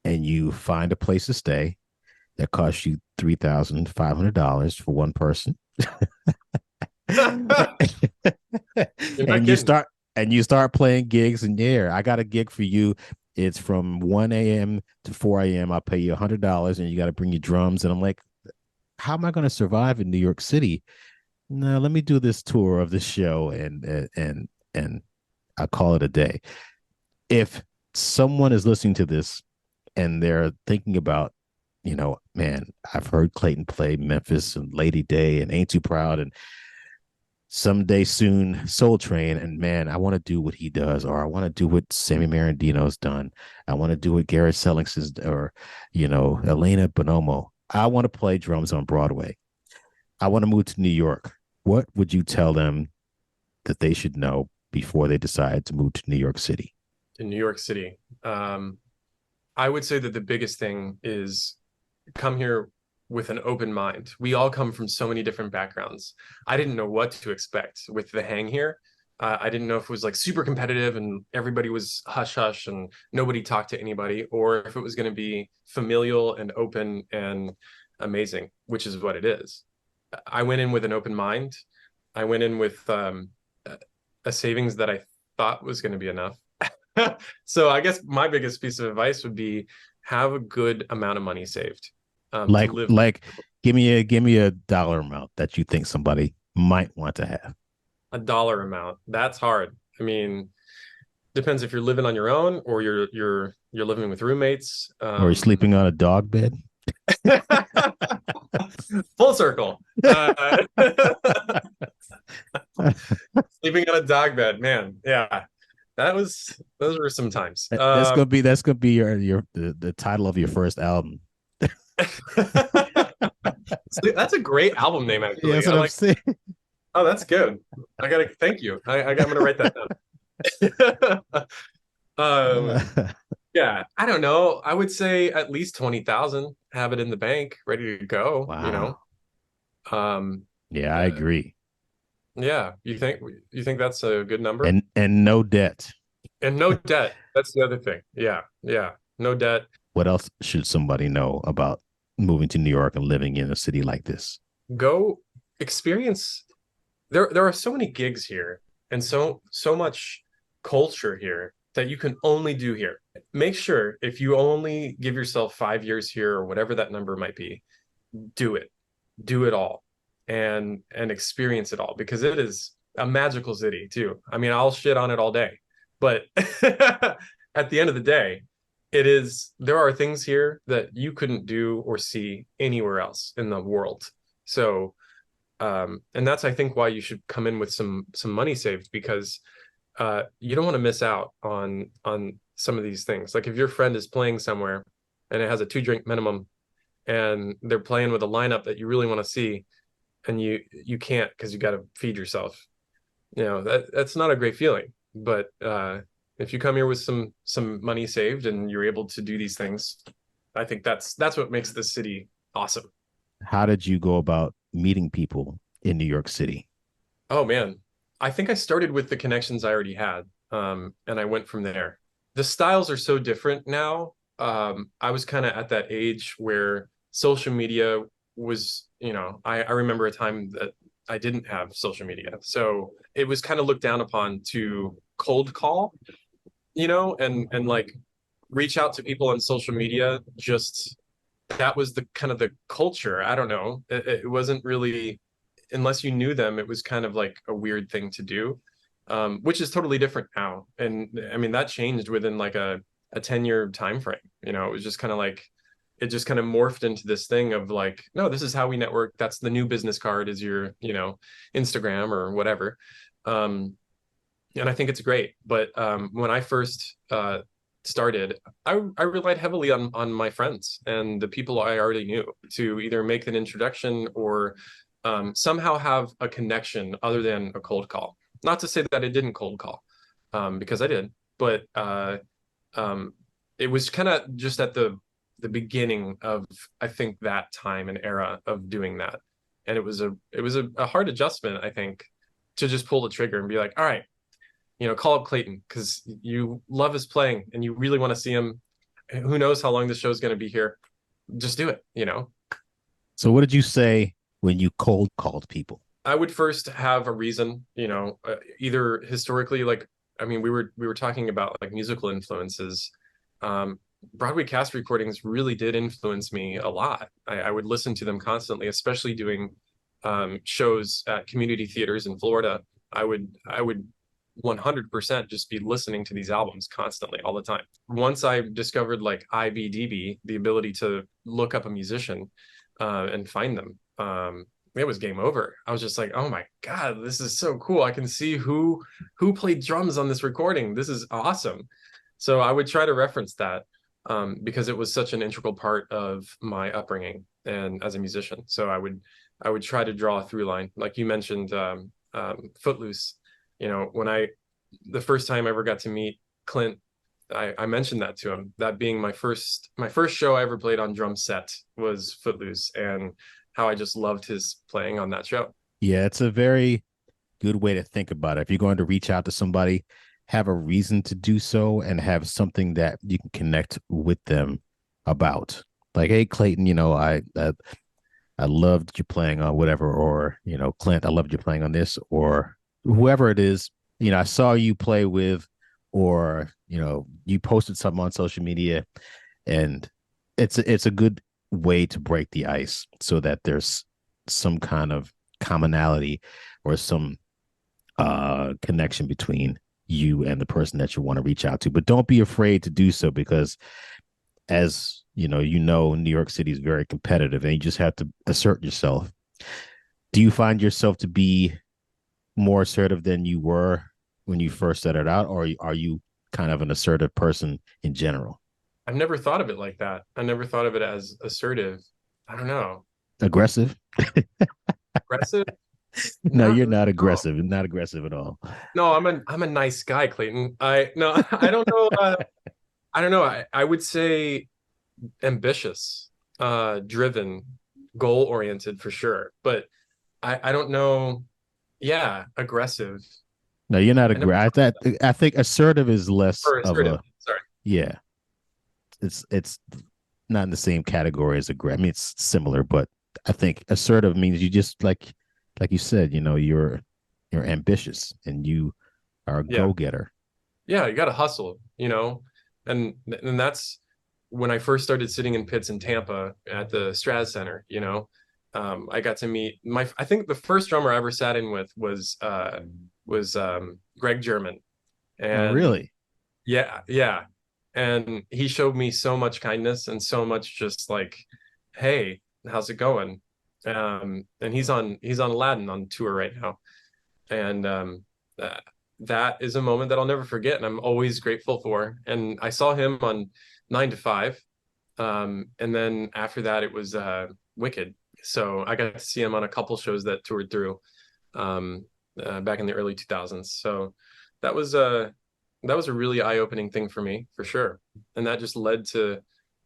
and you find a place to stay that costs you $3,500 for one person. You're not and kidding. you start playing gigs, and yeah, I got a gig for you. It's from 1 a.m. to 4 a.m. I'll pay you $100 and you got to bring your drums. And I'm like, how am I going to survive in New York City? No, let me do this tour of the show and I call it a day. If someone is listening to this and they're thinking about, man, I've heard Clayton play Memphis and Lady Day and Ain't Too Proud and Someday Soon Soul Train, and man, I want to do what he does, or I want to do what Sammy Marandino's done. I want to do what Garrett Sellings's, or Elena Bonomo. I want to play drums on Broadway. I want to move to New York. What would you tell them that they should know before they decide to move to New York City? In New York City, I would say that the biggest thing is come here with an open mind. We all come from so many different backgrounds. I didn't know what to expect with the hang here. I didn't know if it was like super competitive and everybody was hush hush and nobody talked to anybody, or if it was going to be familial and open and amazing, which is what it is. I went in with an open mind. I went in with a savings that I thought was going to be enough. So I guess my biggest piece of advice would be have a good amount of money saved. Like, To live. give me a dollar amount that you think somebody might want to have. A dollar amount. That's hard. I mean, depends if you're living on your own or you're living with roommates. Or you're sleeping on a dog bed. Full circle. Sleeping on a dog bed, man. Yeah, those were some times. That's gonna be your the title of your first album. That's a great album name, actually. Yeah, that's what I'm saying. Oh, that's good. I gotta thank you. I'm gonna write that down. Yeah, I don't know. I would say at least 20,000. Have it in the bank, ready to go. Wow. Um, Yeah, I agree. yeah. You think that's a good number? And no debt. And no debt. That's the other thing. Yeah, yeah. No debt. What else should somebody know about moving to New York and living in a city like this? Go experience. There are so many gigs here and so much culture here that you can only do here. Make sure if you only give yourself 5 years here or whatever that number might be, do it all and experience it all, because it is a magical city too. I mean, I'll shit on it all day, but at the end of the day, there are things here that you couldn't do or see anywhere else in the world. So and that's, I think, why you should come in with some money saved, because you don't want to miss out on some of these things. Like if your friend is playing somewhere and it has a 2-drink minimum and they're playing with a lineup that you really want to see, and you can't because you got to feed yourself, that's not a great feeling. But if you come here with some money saved and you're able to do these things, I think that's what makes this city awesome. How did you go about meeting people in New York City? Oh man, I think I started with the connections I already had, and I went from there. The styles are so different now. I was kind of at that age where social media was, I remember a time that I didn't have social media, so it was kind of looked down upon to cold call, and like reach out to people on social media. Just that was the kind of the culture. I don't know. It wasn't really, unless you knew them, it was kind of like a weird thing to do, which is totally different now. And I mean, that changed within like a 10-year time frame. It was just kind of like, it just kind of morphed into this thing of like, no, this is how we network. That's the new business card, is your, Instagram or whatever. and I think it's great. But when I first started, I relied heavily on my friends and the people I already knew to either make an introduction or somehow have a connection other than a cold call. Not to say that I didn't cold call, because I did, but um, it was kind of just at the beginning of, I think, that time and era of doing that, and it was a hard adjustment, I think, to just pull the trigger and be like, all right, call up Clayton because you love his playing and you really want to see him. Who knows how long the show's going to be here? Just do it. So what did you say when you cold called people? I would first have a reason, either historically, like, I mean, we were talking about like musical influences. Um, Broadway cast recordings really did influence me a lot. I would listen to them constantly, especially doing shows at community theaters in Florida. I would 100% just be listening to these albums constantly all the time. Once I discovered like IBDB, the ability to look up a musician and find them, it was game over. I was just like, oh my God, this is so cool. I can see who played drums on this recording. This is awesome. So I would try to reference that because it was such an integral part of my upbringing and as a musician. So I would try to draw a through line. Like you mentioned, Footloose. The first time I ever got to meet Clint, I mentioned that to him. That being my first show I ever played on drum set was Footloose, and how I just loved his playing on that show. Yeah, it's a very good way to think about it. If you're going to reach out to somebody, have a reason to do so and have something that you can connect with them about. Like, hey, Clayton, I loved you playing on whatever, or, Clint, I loved you playing on this, or whoever it is, I saw you play with, or, you posted something on social media, and it's a good way to break the ice so that there's some kind of commonality or some connection between you and the person that you want to reach out to. But don't be afraid to do so, because as New York City is very competitive and you just have to assert yourself. Do you find yourself to be more assertive than you were when you first started out, or are you kind of an assertive person in general? I've never thought of it like that. I never thought of it as assertive. I don't know. Aggressive? Aggressive? No, Not you're really. not No. aggressive. Not aggressive at all. No, I'm a nice guy, Clayton. I no, I don't know. I don't know. I would say ambitious, driven, goal oriented for sure. But I don't know. Yeah, aggressive. No, you're not I never aggressive. thought of that. I think assertive is less Or of assertive. a, Sorry. yeah. It's not in the same category as aggressive. I mean, it's similar, but I think assertive means you just like you said, you're ambitious and you are a Yeah. go-getter. Yeah, you got to hustle. And that's when I first started sitting in pits in Tampa at the Straz Center. I got to meet I think the first drummer I ever sat in with was Greg German. Oh, And really? yeah, yeah. And he showed me so much kindness and so much just like, hey, how's it going? And he's on Aladdin on tour right now. And that, that is a moment that I'll never forget, and I'm always grateful for. And I saw him on 9 to 5, and then after that it was Wicked. So I got to see him on a couple shows that toured through um, back in the early 2000s. So that was a that was a really eye-opening thing for me, for sure. And that just led to,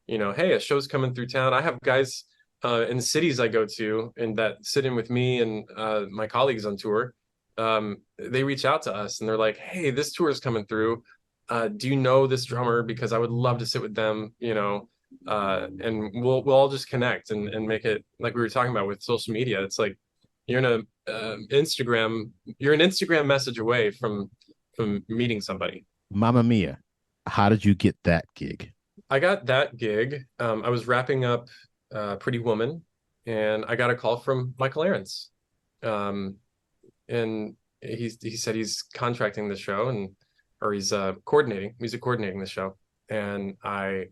hey, a show's coming through town. I have guys in cities I go to and that sit in with me and my colleagues on tour. They reach out to us and they're like, hey, this tour is coming through. Do you know this drummer? Because I would love to sit with them. And we'll all just connect and make it like we were talking about with social media. It's like you're in a you're an Instagram message away from meeting somebody. Mamma Mia. How did you get that gig? I got that gig. I was wrapping up Pretty Woman, and I got a call from Michael Ahrens. Um, and he said he's contracting the show, or he's music coordinating the show. And I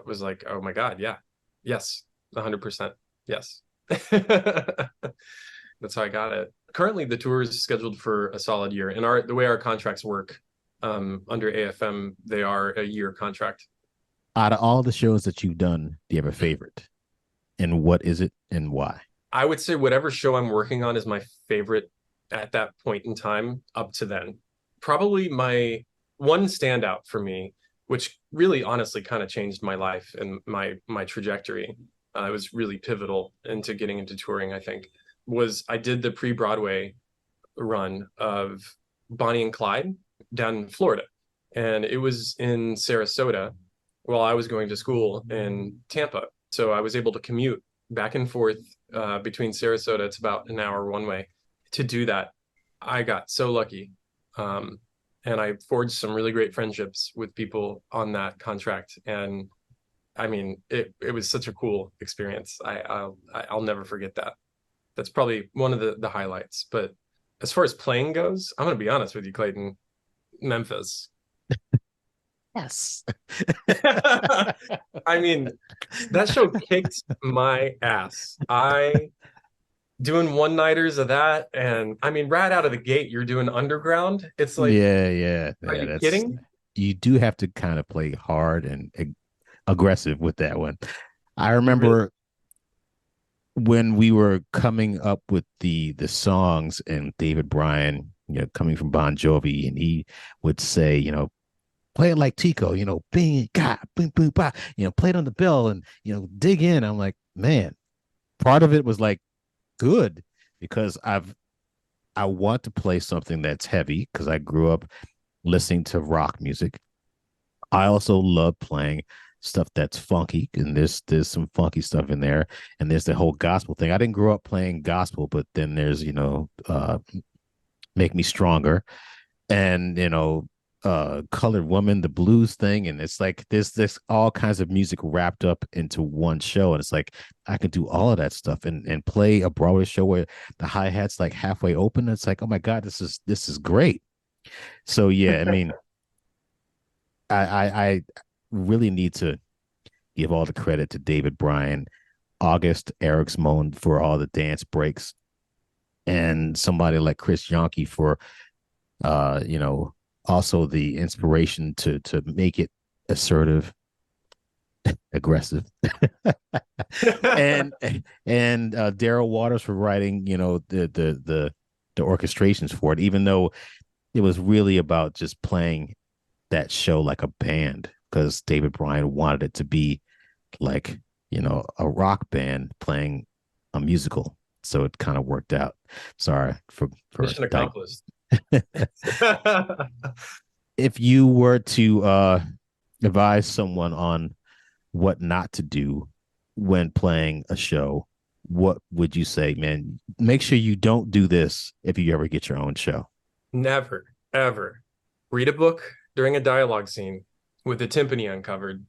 was like, oh my God, yeah, yes, 100%, yes. That's how I got it. currently the tour is scheduled for a solid year, and the way our contracts work under AFM, they are a year contract. Out of all the shows that you've done, do you have a favorite? And what is it and why? I would say whatever show I'm working on is my favorite at that point in time up to then. Probably my one standout for me, which really honestly kind of changed my life and my trajectory. It was really pivotal into getting into touring, I think, was I did the pre-Broadway run of Bonnie and Clyde down in Florida. And it was in Sarasota while I was going to school in Tampa. So I was able to commute back and forth between Sarasota. It's about an hour one way. To do that, I got so lucky. And I forged some really great friendships with people on that contract. And I mean, it was such a cool experience. I'll never forget that. That's probably one of the highlights. But as far as playing goes, I'm going to be honest with you, Clayton. Memphis. Yes. I mean, that show kicked my ass. Doing one-nighters of that, and I mean, right out of the gate, you're doing underground. It's like, yeah. Are you kidding? You do have to kind of play hard and aggressive with that one. I remember when we were coming up with the songs, and David Bryan, coming from Bon Jovi, and he would say, play it like Tico, bing, ga, boom, boom, ba, play it on the bell and, dig in. I'm like, man, part of it was like good because I want to play something that's heavy because I grew up listening to rock music. I also love playing stuff that's funky, and there's some funky stuff in there, and there's the whole gospel thing. I didn't grow up playing gospel, but then there's Make Me Stronger, and Colored Woman, the blues thing, and it's like there's all kinds of music wrapped up into one show, and it's like I can do all of that stuff and play a Broadway show where the hi-hat's like halfway open. It's like, oh my God, this is great. So yeah, I mean, I really need to give all the credit to David Bryan, August Eriksmoen for all the dance breaks, and somebody like Chris Yonke for also the inspiration to make it assertive, aggressive, and Daryl Waters for writing the orchestrations for it, even though it was really about just playing that show like a band, because David Bryan wanted it to be like a rock band playing a musical, so it kind of worked out. Sorry for mission accomplished. If you were to advise someone on what not to do when playing a show, what would you say? Man, make sure you don't do this if you ever get your own show. Never, ever read a book during a dialogue scene with the timpani uncovered,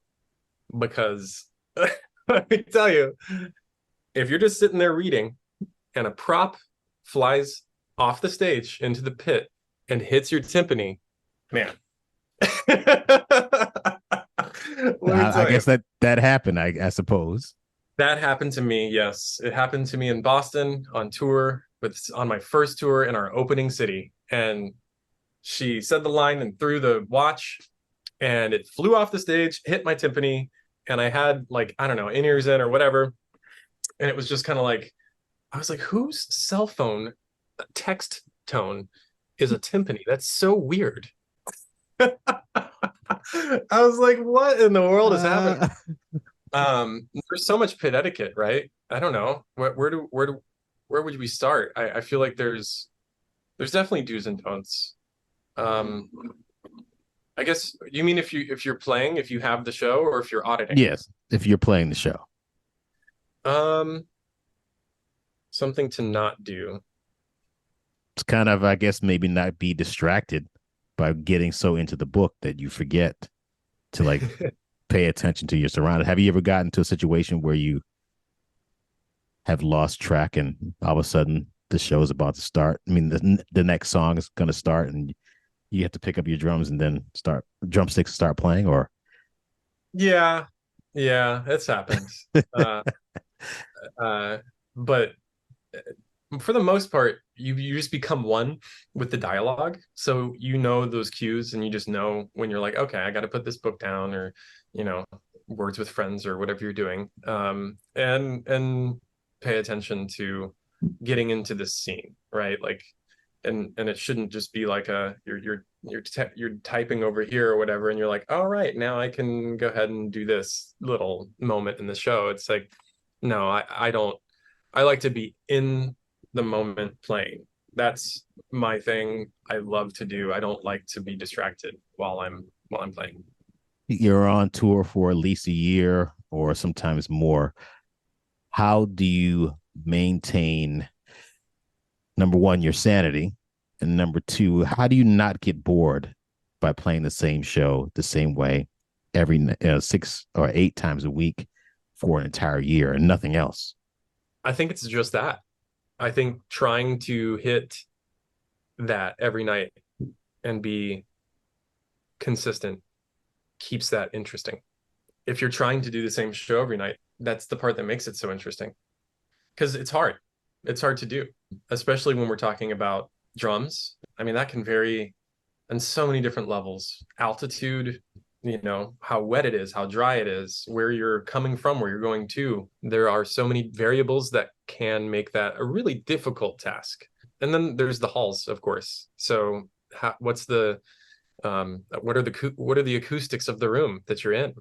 because let me tell you, if you're just sitting there reading and a prop flies off the stage into the pit and hits your timpani, man. I guess that happened, I suppose. That happened to me, yes. It happened to me in Boston on tour, on my first tour in our opening city. And she said the line and threw the watch, and it flew off the stage, hit my timpani, and I had, like, I don't know, in-ears in or whatever. And it was just kind of like, I was like, whose cell phone text tone is a timpani? That's so weird. I was like, what in the world is happening? There's so much pit etiquette, right? I don't know. Where would we start? I feel like there's definitely do's and don'ts. I guess you mean if you're playing, if you have the show, or if you're auditing? Yes, if you're playing the show. Something to not do. It's kind of, I guess, maybe not be distracted by getting so into the book that you forget to like pay attention to your surroundings. Have you ever gotten to a situation where you have lost track and all of a sudden the show is about to start? I mean, the next song is going to start and you have to pick up your drums and then drumsticks and start playing, or? Yeah, it's happened. But for the most part, you just become one with the dialogue. So you know those cues, and you just know when you're like, okay, I got to put this book down, or words with friends or whatever you're doing, and pay attention to getting into this scene, right? Like, and it shouldn't just be like you're typing over here or whatever, and you're like, all right, now I can go ahead and do this little moment in the show. It's like, no, I don't. I like to be in the moment playing. That's my thing. I love to do. I don't like to be distracted while I'm playing. You're on tour for at least a year or sometimes more. How do you maintain, number one, your sanity, and number two, how do you not get bored by playing the same show the same way every 6 or 8 times a week for an entire year and nothing else? I think it's just that. I think trying to hit that every night and be consistent keeps that interesting. If you're trying to do the same show every night, that's the part that makes it so interesting, because it's hard. It's hard to do, especially when we're talking about drums. I mean, that can vary on so many different levels. Altitude, how wet it is, how dry it is, where you're coming from, where you're going to. There are so many variables that can make that a really difficult task. And then there's the halls, of course. So what are the acoustics of the room that you're in?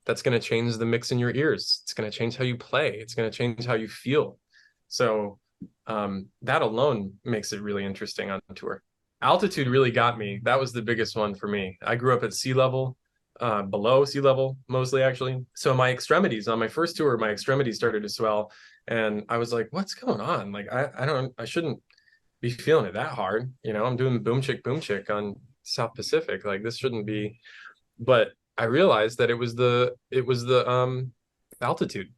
That's going to change the mix in your ears. It's going to change how you play. It's going to change how you feel. So that alone makes it really interesting on tour. Altitude really got me. That was the biggest one for me. I grew up at sea level, below sea level, mostly actually. So my extremities on my first tour, my extremities started to swell, and I was like, what's going on? Like, I shouldn't be feeling it that hard. I'm doing boom chick on South Pacific. Like, this shouldn't be, but I realized that it was the altitude.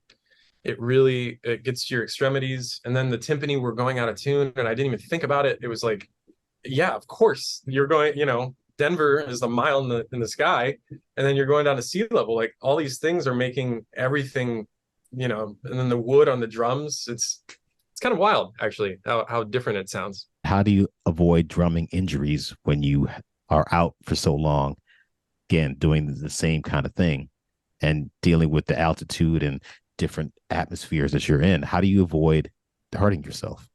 It gets to your extremities, and then the timpani were going out of tune, and I didn't even think about it. It was like, yeah, of course you're going, Denver is a mile in the sky, and then you're going down to sea level. Like, all these things are making everything, and then the wood on the drums, it's kind of wild, actually, how different it sounds. How do you avoid drumming injuries when you are out for so long, again, doing the same kind of thing and dealing with the altitude and different atmospheres that you're in? How do you avoid hurting yourself?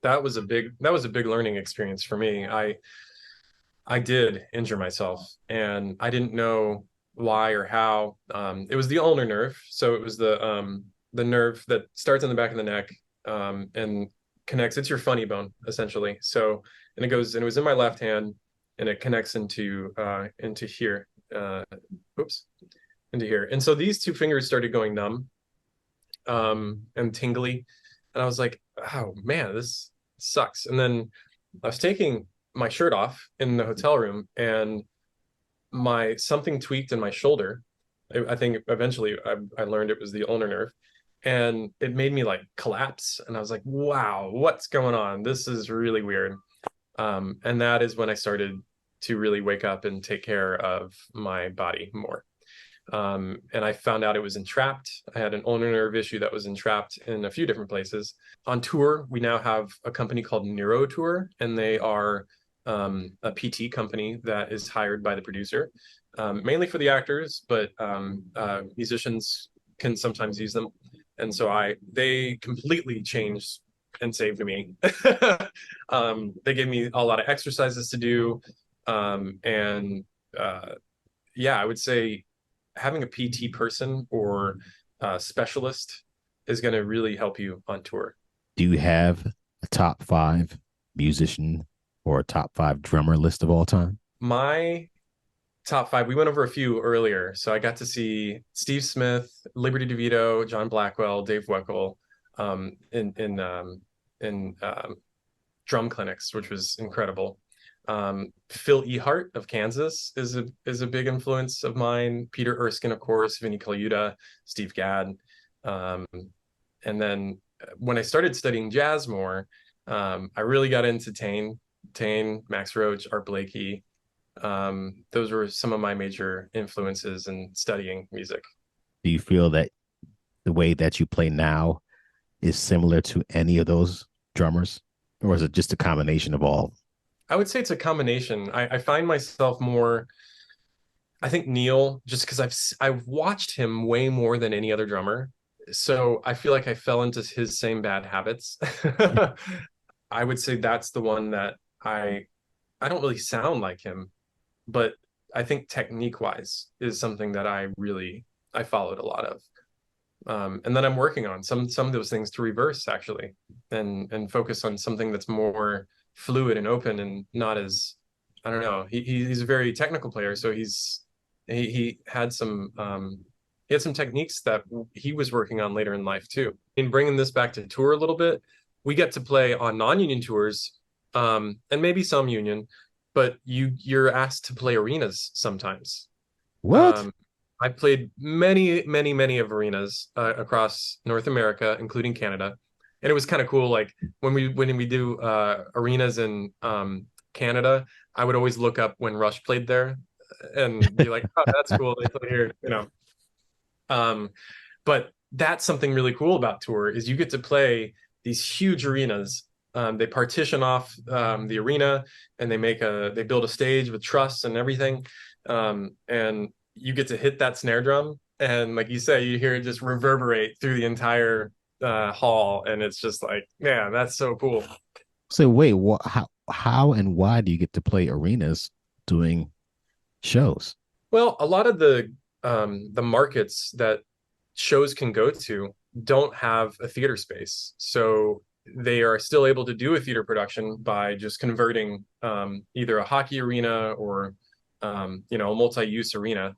That was a big learning experience for me. I did injure myself, and I didn't know why or how. It was the ulnar nerve, so it was the nerve that starts in the back of the neck, and connects. It's your funny bone, essentially. So, and it was in my left hand, and it connects into here. Into here. And so these two fingers started going numb, and tingly, and I was like, oh man, this sucks. And then I was taking my shirt off in the hotel room, and something tweaked in my shoulder. I think eventually I learned it was the ulnar nerve, and it made me like collapse. And I was like, wow, what's going on? This is really weird. And that is when I started to really wake up and take care of my body more. And I found out it was entrapped. I had an ulnar nerve issue that was entrapped in a few different places. On tour, we now have a company called Neuro Tour, and they are a PT company that is hired by the producer, mainly for the actors, but musicians can sometimes use them. And so they completely changed and saved me. They gave me a lot of exercises to do. Yeah, I would say having a PT person or a specialist is going to really help you on tour. Do you have a top 5 musician or a top 5 drummer list of all time? My top 5, we went over a few earlier. So I got to see Steve Smith, Liberty DeVito, John Blackwell, Dave Weckl, in drum clinics, which was incredible. Phil Ehart of Kansas is a big influence of mine. Peter Erskine, of course, Vinnie Colaiuta, Steve Gadd. And then when I started studying jazz more, I really got into Tane, Max Roach, Art Blakey. Those were some of my major influences in studying music. Do you feel that the way that you play now is similar to any of those drummers, or is it just a combination of all? I would say it's a combination. I find myself more, I think Neil, just because I've watched him way more than any other drummer. So I feel like I fell into his same bad habits. I would say that's the one that I don't really sound like him, but I think technique wise is something that I followed a lot of. And then I'm working on some of those things to reverse actually, and focus on something that's more fluid and open and not as, I don't know. He's a very technical player, so he had some techniques that he was working on later in life too. In bringing this back to tour a little bit, we get to play on non-union tours, and maybe some union, but you're asked to play arenas sometimes. What? I played many of arenas across North America, including Canada, and it was kind of cool. Like when we do arenas in Canada, I would always look up when Rush played there and be like, "Oh, that's cool. They play here," you know. But that's something really cool about tour is you get to play these huge arenas. They partition off the arena and they build a stage with truss and everything, and you get to hit that snare drum, and like you say, you hear it just reverberate through the entire hall, and it's just like, man, that's so cool. So wait, how and why do you get to play arenas doing shows? Well, a lot of the markets that shows can go to don't have a theater space, so they are still able to do a theater production by just converting either a hockey arena or a multi-use arena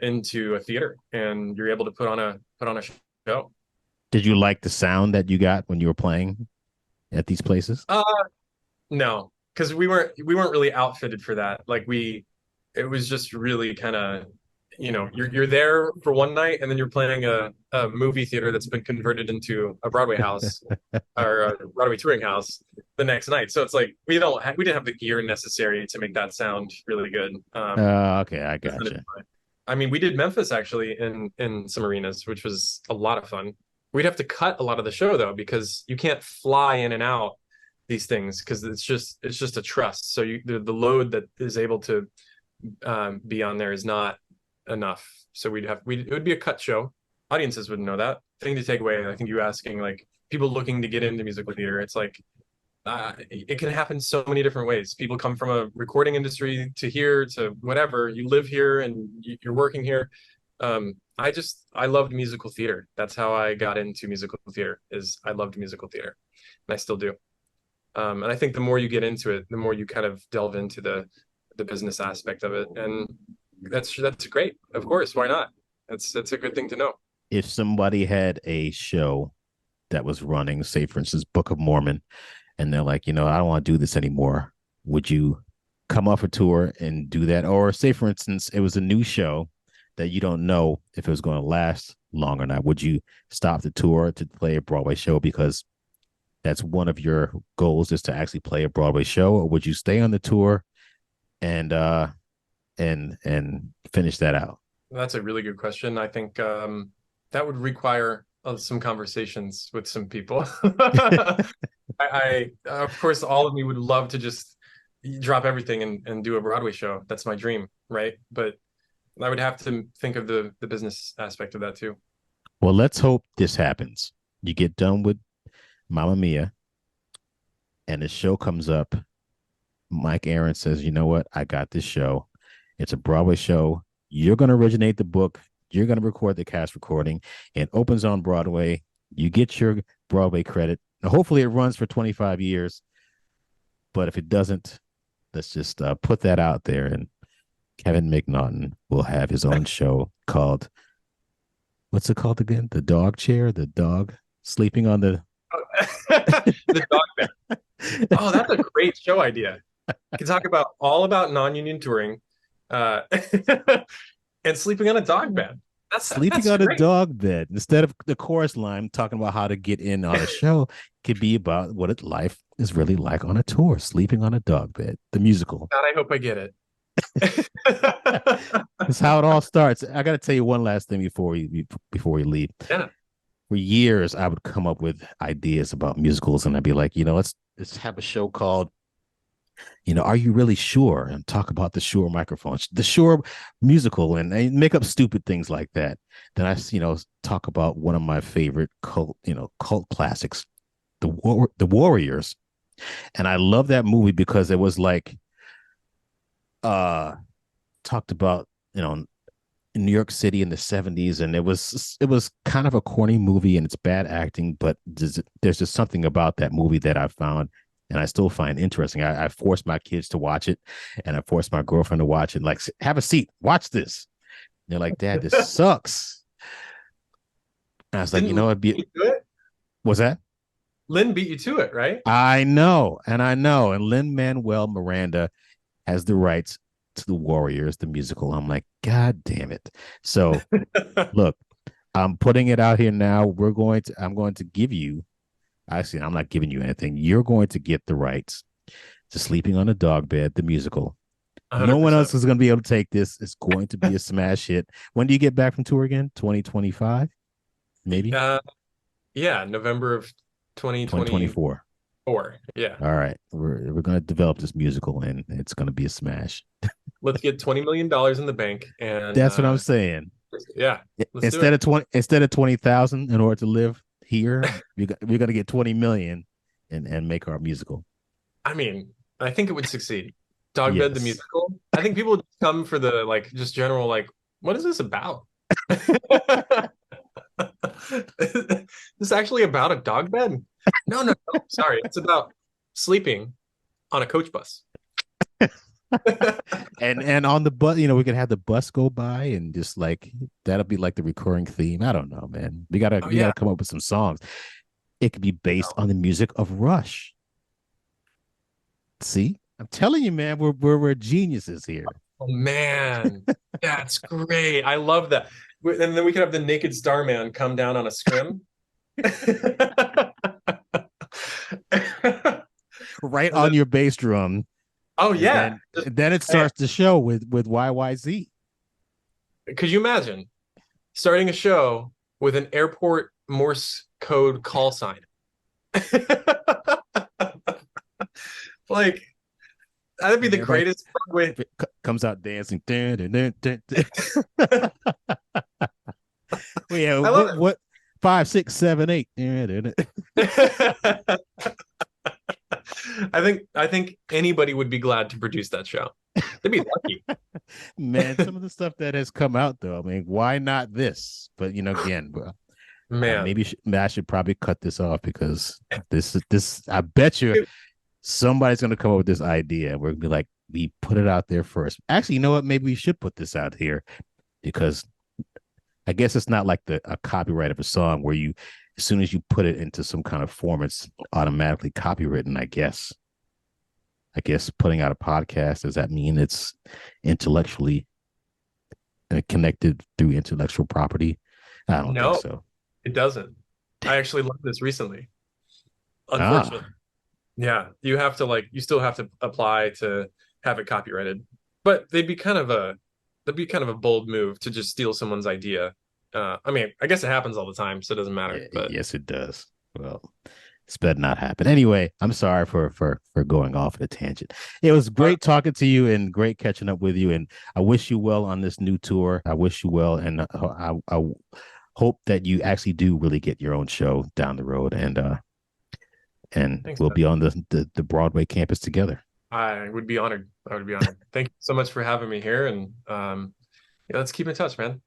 into a theater, and you're able to put on a show. Did you like the sound that you got when you were playing at these places? No, because we weren't really outfitted for that. It was just really kind of, you're there for one night and then you're playing a movie theater that's been converted into a Broadway house or a Broadway touring house the next night. So it's like we didn't have the gear necessary to make that sound really good. Okay, I gotcha. I mean, we did Memphis actually in some arenas, which was a lot of fun. We'd have to cut a lot of the show though, because you can't fly in and out these things because it's just a truss. So the load that is able to be on there is not enough. So it would be a cut show. Audiences wouldn't know that. Thing to take away, I think you asking like people looking to get into musical theater, it's like it can happen so many different ways. People come from a recording industry to here to whatever. You live here and you're working here. I loved musical theater. That's how I got into musical theater. Is I loved musical theater, and I still do. And I think the more you get into it, the more you kind of delve into the business aspect of it, and that's great. Of course, why not? That's a good thing to know. If somebody had a show that was running, say for instance, Book of Mormon, and they're like, I don't want to do this anymore, would you come off a tour and do that? Or say for instance, it was a new show that you don't know if it was going to last long or not. Would you stop the tour to play a Broadway show because that's one of your goals, is to actually play a Broadway show? Or would you stay on the tour and finish that out? That's a really good question. I think that would require some conversations with some people. I of course, all of me would love to just drop everything and do a Broadway show. That's my dream, right? But I would have to think of the business aspect of that too. Well, let's hope this happens. You get done with Mamma Mia and the show comes up. Mike Aaron says, you know what? I got this show. It's a Broadway show. You're going to originate the book. You're going to record the cast recording. It opens on Broadway. You get your Broadway credit. Now, hopefully it runs for 25 years. But if it doesn't, let's just put that out there. And Kevin McNaughton will have his own show called, what's it called again? The Dog Chair? The dog sleeping on the... The Dog Bed. Oh, that's a great show idea. You can talk all about non-union touring and sleeping on a dog bed. Sleeping on a dog bed. Instead of the chorus line talking about how to get in on a show, could be about what life is really like on a tour, sleeping on a dog bed, the musical. God, I hope I get it. That's how it all starts. I got to tell you one last thing before we leave. Yeah. for years I would come up with ideas about musicals, and I'd be like, let's have a show called, Are You Really Sure? And talk about the Shure microphone, the Shure musical, and make up stupid things like that. Then talk about one of my favorite cult classics, the Warriors. And I love that movie because it was like talked about, in New York City in the 70s, and it was kind of a corny movie and it's bad acting, but there's just something about that movie that I found and I still find interesting. I forced my kids to watch it, and I forced my girlfriend to watch it. Like, have a seat, watch this. And they're like, Dad, this sucks. And I was like, Didn't it'd be. What's that? Lynn beat you to it, right? I know. And Lin-Manuel Miranda has the rights to the Warriors, the musical. I'm like, God damn it. So look, I'm putting it out here now. I'm going to give you, actually, I'm not giving you anything. You're going to get the rights to Sleeping on a Dog Bed, the musical. 100%. No one else is going to be able to take this. It's going to be a smash hit. When do you get back from tour again? 2025? Maybe? Yeah, November of 2024. Yeah. All right. We're going to develop this musical, and it's going to be a smash. Let's get $20 million in the bank, and that's what I'm saying. Yeah. Instead of 20,000 in order to live here, we're going to get 20 million and make our musical. I mean, I think it would succeed. Dogbed the musical. I think people would come for the just general what is this about? Is this actually about a dog bed? No. Sorry, it's about sleeping on a coach bus. and on the bus, we could have the bus go by and just that'll be like the recurring theme. I don't know, man. We gotta come up with some songs. It could be based on the music of Rush. See, I'm telling you, man, we're geniuses here. Oh man, that's great. I love that. And then we could have the Naked Starman come down on a scrim. Right on your bass drum. Oh yeah. Then it starts the show with YYZ. Could you imagine starting a show with an airport Morse code call sign? That'd be the greatest Broadway. Comes out dancing. Yeah, what 5, 6, 7, 8. I think anybody would be glad to produce that show. They'd be lucky. Man, some of the stuff that has come out though, I mean, why not this? But again, man, maybe I should probably cut this off because this I bet you somebody's gonna come up with this idea. We're gonna be like, we put it out there first. Actually, you know what? Maybe we should put this out here because I guess it's not like a copyright of a song where as soon as you put it into some kind of form, it's automatically copywritten, I guess. Putting out a podcast, does that mean it's intellectually connected through intellectual property? I don't think so. It doesn't. I actually learned this recently. Unfortunately. Yeah. You still have to apply to have it copyrighted. But that'd be kind of a bold move to just steal someone's idea. I mean, I guess it happens all the time, so it doesn't matter. But yes, it does. Well, it's better not happen. Anyway, I'm sorry for going off at a tangent. It was great talking to you and great catching up with you. And I wish you well on this new tour. I wish you well, and I hope that you actually do really get your own show down the road, and Thanks, we'll be on the Broadway campus together. I would be honored. Thank you so much for having me here, and let's keep in touch, man.